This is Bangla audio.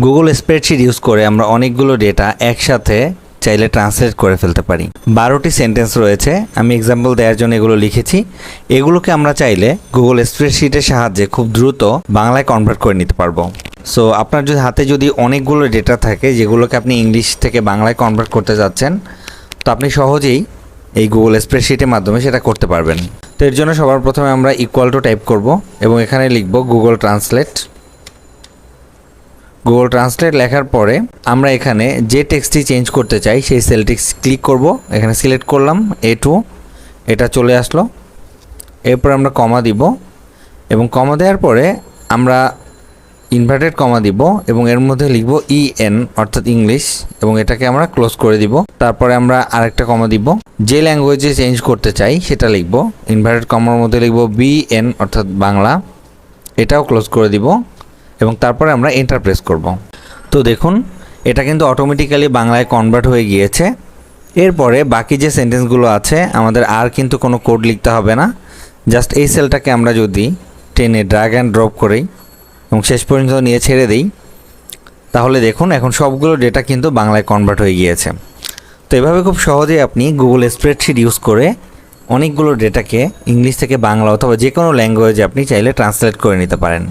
গুগল স্প্রেডশিট ইউজ করে আমরা অনেকগুলো ডেটা একসাথে চাইলে ট্রান্সলেট করে ফেলতে পারি। 12টি সেন্টেন্স রয়েছে, আমি এক্সাম্পল দেওয়ার জন্য এগুলো লিখেছি। এগুলোকে আমরা চাইলে গুগল স্প্রেডশিটের সাহায্যে খুব দ্রুত বাংলায় কনভার্ট করে নিতে পারবো। সো আপনার হাতে যদি অনেকগুলো ডেটা থাকে যেগুলোকে আপনি ইংলিশ থেকে বাংলায় কনভার্ট করতে যাচ্ছেন, তো আপনি সহজেই এই গুগল স্প্রেডশিটের মাধ্যমে সেটা করতে পারবেন। তো এর জন্য সবার প্রথমে আমরা ইকুয়াল টু টাইপ করব এবং এখানে লিখব গুগল ট্রান্সলেট। গুগল ট্রান্সলেট লেখার পরে আমরা এখানে যে টেক্সটটি চেঞ্জ করতে চাই সেই সেলটি ক্লিক করব। এখানে সিলেক্ট করলাম A2, এটা চলে আসলো। এরপর আমরা কমা দিব এবং কমা দেওয়ার পরে আমরা ইনভার্টেড কমা দিব এবং এর মধ্যে লিখব EN অর্থাৎ ইংলিশ এবং এটাকে আমরা ক্লোজ করে দিব। তারপরে আমরা আরেকটা কমা দিব, যে ল্যাঙ্গুয়েজে চেঞ্জ করতে চাই সেটা লিখব। ইনভার্টেড কমার মধ্যে লিখব BN অর্থাৎ বাংলা, এটাও ক্লোজ করে দিব এবং তারপরে আমরা এন্টার প্রেস করব। তো দেখুন এটা কিন্তু অটোমেটিক্যালি বাংলায় কনভার্ট হয়ে গিয়েছে। এরপরে বাকি যে সেন্টেন্সগুলো আছে আমাদের আর কিন্তু কোনো কোড লিখতে হবে না। জাস্ট এই সেলটাকে আমরা যদি টেনে ড্র্যাগ অ্যান্ড ড্রপ করি এবং শেষ পর্যন্ত নিয়ে ছেড়ে দিই, তাহলে দেখুন এখন সবগুলো ডেটা কিন্তু বাংলায় কনভার্ট হয়ে গিয়েছে। তো এভাবে খুব সহজেই আপনি গুগল স্প্রেডশিট ইউজ করে অনেকগুলো ডেটাকে ইংলিশ থেকে বাংলা অথবা যে কোনো ল্যাঙ্গুয়েজে আপনি চাইলে ট্রান্সলেট করে নিতে পারেন।